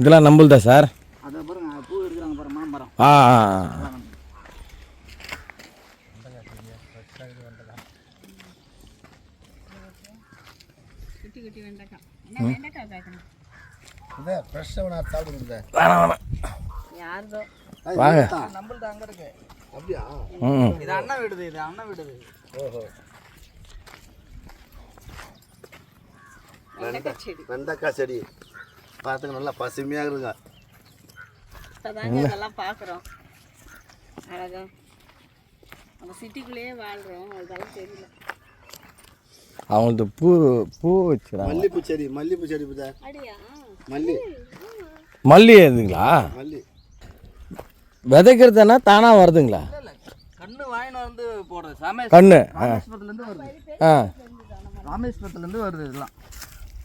இதெல்லாம் நம்மள்தா சார்? அதை பாருங்க, பூ எடுக்கிறாங்க பாருங்க, மாமரம். வாங்க. நம்மள்ட்ட அங்கே இருக்கு. அப்படியா? இது அண்ணன் வீடுது, இது அண்ணன் வீடுது. ஓஹோ. வெண்டைக்காய் செடி பார்த்துக்க நல்லா பசுமையாக இருக்குங்க. இதெல்லாம் பார்க்குறோம் அழகா. நம்ம சிட்டிக்குள்ளேயே வாழ்கிறோம், அதெல்லாம் தெரியல. அவங்களுக்கு பூ வச்சுக்கிறாங்க. மல்லிப்பூ செடி புதா. அடியா? மல்லி எதுங்களா? மல்லி விதைக்கிறதுனா தானாக வருதுங்களா? கண்ணு வாங்கின வந்து போடுறது கண்ணு ராமேஸ்வரத்துலேருந்து வருது. ராமேஸ்வரத்துலேருந்து வருது இதெல்லாம்.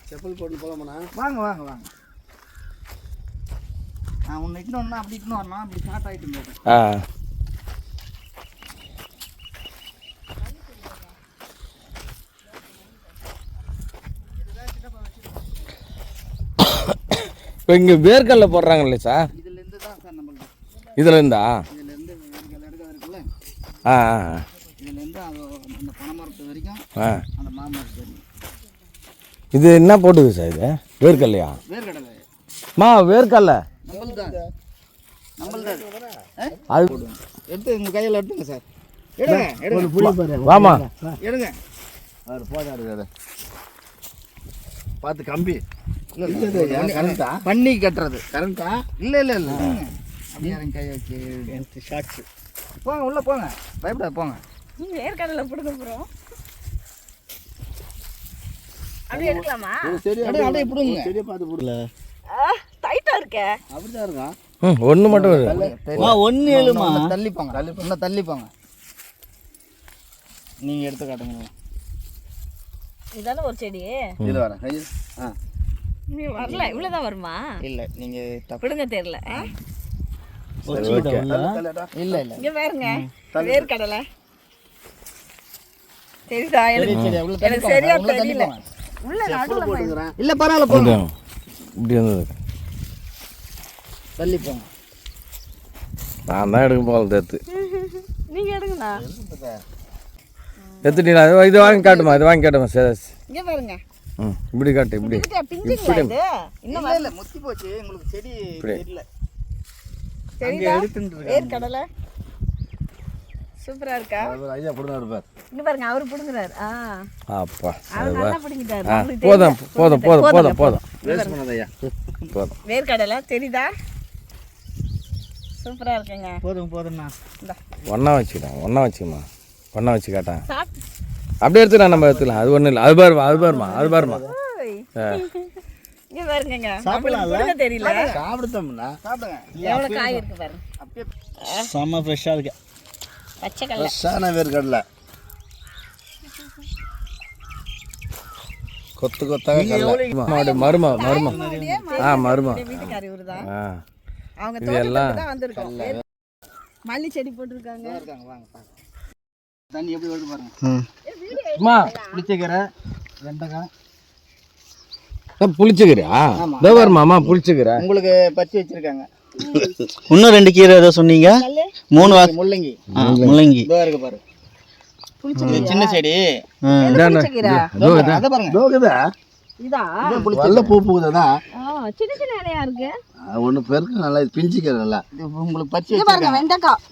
செப்பல் போட்டு போகலாமாண்ணா? வாங்க வாங்க வாங்க. நான் ஒன்று இட்டுன்னு வரணும், அப்படி இட்டுன்னு வரணும், அப்படி ஸ்டார்ட் ஆகிட்டு இருந்தது. இப்போ இங்கே வேர்க்கடலை போடுறாங்கல்ல சார்? இதுலேருந்து தான் சார் நம்மளுக்கு. இதுலேருந்தா? இதுலேருந்து வேர்க்கடலை எடுக்க இருக்குல்ல, இதுலேருந்து அது அந்த பனைமரத்து வரைக்கும் அந்த மாமரத்து வரைக்கும். இது என்ன போட்டுது சார்? இது வேர்க்கடலையா? வேர்க்கடலை வேர்க்கடலை நம்மள்தான் அது எடுத்து உங்கள் கையில் எடுத்துங்க சார். எடுங்க வாமா எடுங்க. அவர் போதாரு பார்த்து கம்பி. கரண்டா பண்ணி கட்டுறது கரண்டா? இல்லை இல்லை இல்லை. அப்படியே கை வச்சு ஷாக்ஸு. போங்க உள்ளே போங்க, பயப்படாது போங்க. வேர்க்கடலை பிடுங்க போகிறோம். அப்படியே எடுக்கலாமா? சரி அப்படியே பிடுங்க. செடியை பார்த்து பிடிக்கல. டைட்டாக இருக்கே. அப்படிதான் இருக்கான். ஒன்று மட்டும் ஒன்று ஏழுமா தள்ளிப்பாங்க, இன்னும் தள்ளிப்பாங்க. நீங்கள் எடுத்து காட்டுங்க. இதான ஒரு செடி. இதில் வரேன் கையில். நீ வரல, இவ்வளோதான் வருமா? இல்லை நீங்கள் பிடுங்க தெரியல. இல்லை இல்லை இங்கே பாருங்க, வேர்க்கடலை சரிதா? எனக்கு சரியா தெரியல. உள்ள நடுவில் போட்டுக்கிறேன். இல்லை பரவாயில்ல போங்க. இப்படி வந்தது தள்ளி போங்க. நான் தான் எடுக்க போகல தேத்து. நீங்கள் எடுங்கண்ணா. எடுத்துட்டீங்களா? இது வாங்கி காட்டுமா, இது வாங்கி காட்டுமா சார்? இங்கே பாருங்க. இப்படி காட்டு, இப்படி பிஞ்சுங்களா இது? இன்னும் இல்லை முத்தி போச்சு. உங்களுக்கு செடி தெரியல. சரிதா? வேர்க்கடலை சூப்பரா இருக்கா? ஐயா பிடுங்க இருப்பார். இங்க பாருங்க, அவரு பிடுங்குறாரு. அப்பா அவர் நல்லா பிடுங்கிட்டாரு. போதும் போதும் போதும் போதும் போதும். வேஸ்ட் பண்ணாத ஐயா. போதும். வேர்க்கடலை தெரியுதா? சூப்பரா இருக்குங்க. போதும் போதும்ண்ணா. ஒன்றா வச்சுக்கிட்டேன், ஒன்றா வச்சுக்கமா, ஒன்றா வச்சு காட்டேன். சாப்பிட்டு அப்படியே எடுத்துக்கலாம், நம்ம எடுத்துக்கலாம். அது ஒன்றும் இல்லை. அது பாருமா. இங்க பாருங்க, சாப்பிடலாம்ல? தெரியல. சாப்பிடுத்தோம்னா சாப்பிடுங்க. எவ்வளவு காய் இருக்கு பாருங்க. அப்படியே செம்ம ஃப்ரெஷ்ஷாக இருக்கு. பச்சை கடலை, ஃப்ரெஷ்ஷான வேர்க்கடலை, கொத்து கொத்தாக கடலை. மருமா வீட்டுக்காரி ஊருதான். அவங்க தோட்டத்துக்கு தான் வந்திருக்கோம். மல்லி செடி போட்டிருக்காங்க. வாங்க தண்ணி எப்படி வருது பாருங்க. புளிச்சக்கீரை, வெண்டைக்காய், புளிச்சக்கீரையா? வருமாமா புளிச்சக்கீரை உங்களுக்கு பச்சி வச்சிருக்காங்க. இன்னும் 2 கீரை ஏதோ சொன்னீங்க. 3 முள்ளங்கி. முள்ளங்கி இருக்கு பாரு. சின்ன செடி. அதை பாருங்க. இதா நல்ல பூ பூக்குதான். சின்ன சின்ன இலையா இருக்கு. ஒன்று பெருக்கு நல்லா பிஞ்சிக்கிற நல்லா. உங்களுக்கு பச்சி பாருங்க, வெண்டைக்காய்.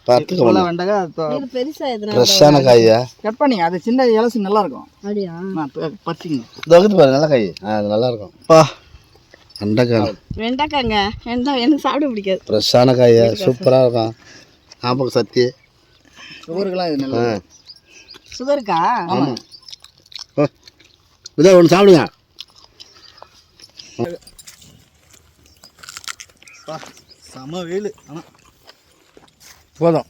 வெண்டைக்காய் இது பெருசா எதுனா ஃப்ரெஷ்ஷான காயா கட் பண்ணி அது சின்ன இலசி நல்லா இருக்கும். அப்படியா? பச்சிங்க தோக்குது பாரு, நல்ல காய். அது நல்லா இருக்கும். வெண்டைக்காய், வெண்டைக்காங்க. எனக்கு சாப்பிட பிடிக்காது. ஃப்ரெஷ்ஷான காய், சூப்பராக இருக்கும். ஞாபகம் சத்தி. சுகருக்கெல்லாம் இது நல்லா. சுகருக்கா? ஆமாம். இதை ஒன்று சாப்பிடுங்க. செம வெயில். ஆனால் போதும்.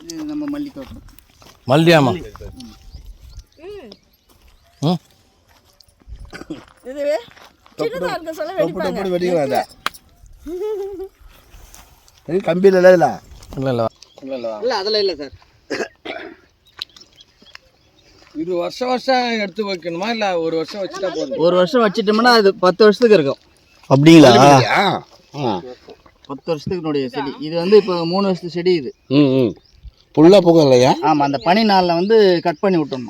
இது நம்ம மல்லி தோட்டம். மல்லியாமா? இது சின்னதா இருக்க சொல்ல வெடிப்பாங்க. வெடிக்கிறாங்க. கம்பியில் இல்லை இல்லை இல்லை அதெல்லாம் இல்லை சார். இது வருஷம் எடுத்து வைக்கணுமா இல்லை ஒரு வருஷம் வச்சுட்டா போதும்? ஒரு வருஷம் வச்சுட்டோம்னா அது 10 வருஷத்துக்கு இருக்கும். அப்படிங்களா? 10 வருஷத்துக்கு செடி. இது வந்து இப்போ 3 வருஷத்து செடி இது. புல்லாக போக இல்லையா? ஆமாம், அந்த பனி நாளில் வந்து கட் பண்ணி விட்டோம்.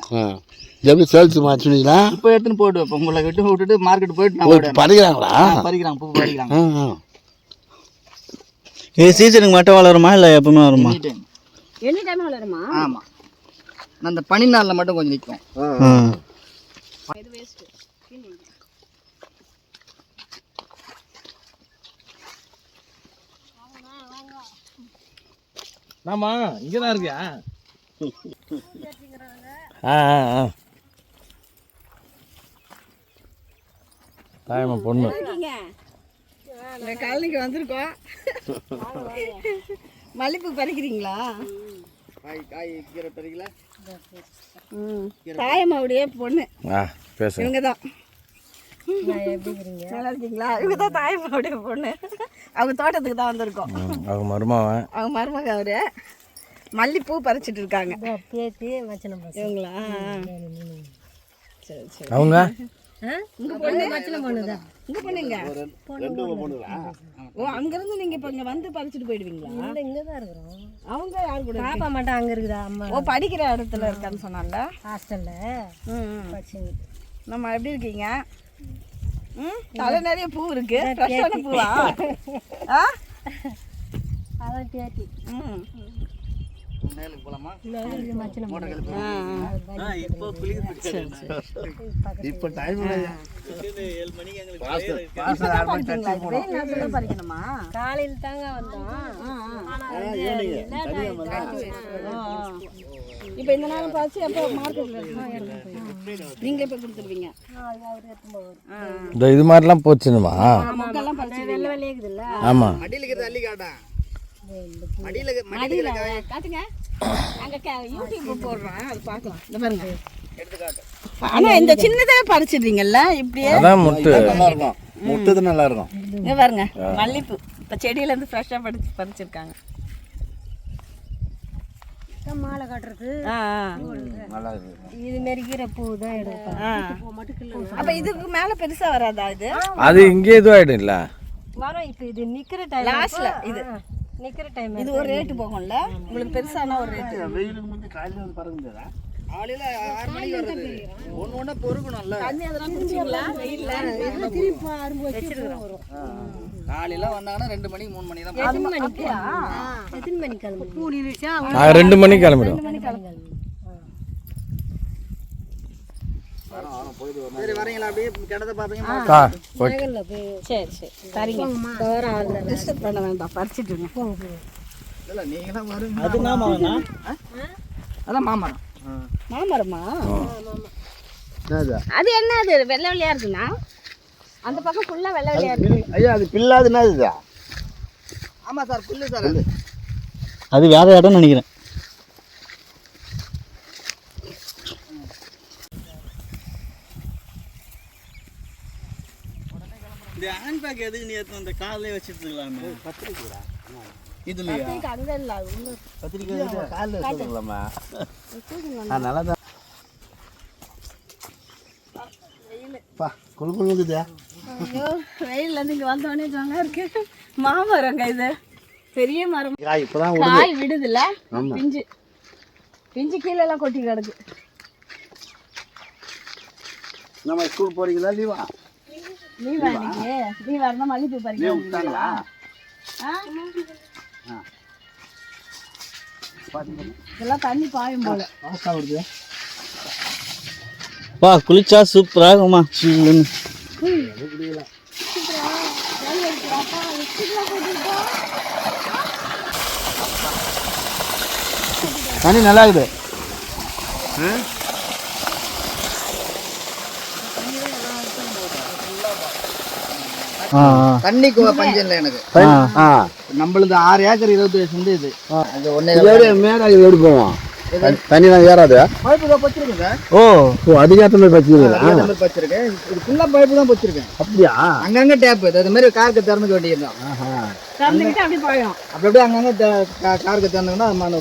எப்படி சேல்ஸ் மாச்சுங்களா? இப்போ எடுத்துன்னு போய்ட்டு வைப்போம். உங்களை விட்டுட்டு மார்க்கெட் போயிட்டு பறிக்கிறாங்களா? பறிக்கிறாங்க, பூ பறிக்கிறாங்க. இது சீசனுக்கு மட்டும் வளருமா இல்லை எப்பவுமே வருமா? எனி டைம் வளருமா? ஆமாம், அந்த பனி நாளில் மட்டும் கொஞ்சம் நிற்கும். இது வேஸ்ட். ஆமா, இங்கே தான் இருக்கியா? தாயம்மா பொண்ணு காலனிக்கு வந்திருக்கோம். மல்லிப்பூ பறிக்கிறீங்களா? காய் கீரை பறிக்கல. தாயம்மாவுடைய பொண்ணு பேச இவங்க தான். நல்லா இருக்கீங்களா? இவங்க தான் தாயம்மாவுடைய பொண்ணு. அவங்க தோட்டத்துக்கு தான் வந்திருக்கோம். அவங்க மருமவன், அவங்க மருமக அவரு மல்லிப்பூ பறிச்சிட்டு இருக்காங்க. இவங்களா? சரி சரி. அவங்க உங்க பொண்ணு பொண்ணுதான். உங்க பொண்ணுங்க? ஓ, அங்கிருந்து நீங்க இப்ப இங்க வந்து பறிச்சுட்டு போயிடுவீங்களா? இங்கதான் இருக்கிறோம். அவங்க யாரு கூட? பாப்பா மட்டும் அங்க இருக்குதா? அம்மா ஓ, படிக்கிற இடத்துல இருக்கான்னு சொன்னால. ஹாஸ்டல்ல படிச்சு. நம்ம எப்படி இருக்கீங்க? தலை நிறைய பூ இருக்கு. ஃப்ரெஷ்ஷான பூவா? அதான் பேட்டி. மேலுக்கு போலாமா? இப்போ டைம் பறிக்கணுமா? காலையில் தாங்க வந்தோம். இப்போ இந்த நேரம் பார்த்து அப்போ மார்க்கெட்ல நீங்களே போய் கொடுத்துருவீங்க. இது மாதிரிலாம் போச்சுனுமா? மக்கள்லாம் பறிச்சு வெள்ளை வெள்ளையுதுல்ல. ஆமா, மடியில் இருக்கிறது அள்ளி காட்டா. மடியில காட்டுங்க. அங்க யூடியூப் போடுறேன், அது பார்க்கலாம். இந்த பாருங்க, எடுத்துக்காட்டு. ஆனா இந்த சின்னதே பறிச்சிடுறீங்கல்ல இப்படியே? அதான் முட்டு நல்லா இருக்கும். முட்டது நல்லா இருக்கும். இங்க பாருங்க, மல்லிப்பூ இப்போ செடியில இருந்து ஃப்ரெஷ்ஷா பறிச்சிருக்காங்க. மாலை கட்டுறது நல்லா இருக்கு. இது மாரி கீரை பூ தான் எடுப்பேன். அப்ப இதுக்கு மேல பெருசா வராதா? இது அது இங்கே இதுவாயிடும் இல்ல? வரும். இப்போ இது நிக்கிற டைம். லாஸ்ட்ல இது நிக்கிற டைம். இது ஒரு ரேட்டு போகும்ல உங்களுக்கு? பெருசானா ஒரு ரேட்டு. வெயிலுக்கு முந்தி காலையில் வந்து பறக்க முடியாதா? காலையில் 6 மணிக்கு வருது. ஒன்று ஒன்றா பொறுக்கணும்ல. தண்ணி அதெல்லாம் குடிச்சிங்களா? வெயில்ல திருப்பி அரும்பு வச்சு வரும். காலையில் வந்தாங்கன்னா 2 மணிக்கு 3 மணிக்கு தான். எத்தனை மணிக்கு? எத்தனை மணிக்கு கிளம்பு? பூ நின்றுச்சா? 2 மணிக்கு கிளம்பிடும். சரி, வரீங்களா? அப்படியே கிடத்த பார்த்தீங்கன்னா சரி சரி சரிங்க. டிஸ்டர்ப் பண்ண வேண்டாம், பறிச்சிட்டுங்க. இல்லை, நீங்களாம் வருங்க. அது என்ன? அதான் மாமரம். மாமரமா? என்னது? அது என்ன? அது வெள்ளை வெள்ளையா இருக்குண்ணா? அந்த பக்கம் ஃபுல்லா வெள்ளை வெள்ளையா இருக்கு. ஐயா, அது பில்லாது என்னது? ஆமாம் சார், புல்லு சார். அது வேற இடம் நினைக்கிறேன். இந்த ஹேண்ட் பேக் எதுக்கு நீ எடுத்து அந்த காலையே வச்சிட்டு இருக்கலாமே? கத்திரிக்கா இது இல்லையா? அங்க இல்ல, உள்ள கத்திரிக்கா காலையில் வச்சுக்கலாமா? நல்லா தான் பா குழு குழுக்குதா? ஐயோ, வெயில்ல இருந்து இங்க வந்தோடனே ஜாங்க இருக்கு. மாமரங்க இது, பெரிய மரம். இப்போதான் காய் விடுதுல்ல, பிஞ்சு பிஞ்சு கீழே எல்லாம் கொட்டி கிடக்கு. நம்ம ஸ்கூல் போறீங்களா? லீவா? லீவா இன்னைக்கு? லீவா இருந்தா மல்லிப்பூ பறிக்க விட்டாங்களா? இதெல்லாம் தண்ணி பாயும் போல. பா குளிச்சா சூப்பராக இருக்குமா? சில்லுன்னு. தண்ணி நல்லா இருக்குது. தண்ணிக்கு பஞ்சம் இல்லை எனக்கு. நம்மளுது 6 ஏக்கர் 27 சென்ட். இது அங்கே ஒன்றே மேலே எப்படி போவோம்? தண்ணி தான் ஏறாது. பைப்பு தான் பச்சிருக்கேன் சார். ஓ, அதுக்கேற்ற மாதிரி பச்சிருக்கீங்களா? அதே மாதிரி பச்சிருக்கேன். இது ஃபுல்லாக பைப்பு தான் பச்சிருக்கேன். அப்படியா? அங்கங்கே டேப்பு. அது மாதிரி காருக்கு திறந்துக்க வேண்டியதுதான். திறந்துக்கிட்டு அப்படி பாயும். அப்படி அப்படியே அங்கங்கே காருக்கு திறந்துங்கன்னா அது மண்ணு.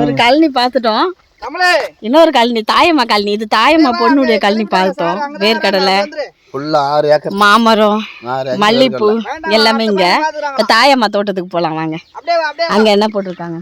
ஒரு கழனி பார்த்துட்டோம். கமலே இன்னொரு காலனி தாயம்மா காலனி. இது தாயம்மா பொண்ணுடைய காலனி பார்த்தோம். வேர்க்கடலை, ஃபுல்லாக 6 ஏக்கர் மாமரம், 6 ஏக்கர் மல்லிப்பூ எல்லாமே இங்க. இப்ப தாயம்மா தோட்டத்துக்கு போலாம் வாங்க. அப்படியே வா, அப்படியே அங்க என்ன போட்டிருக்காங்க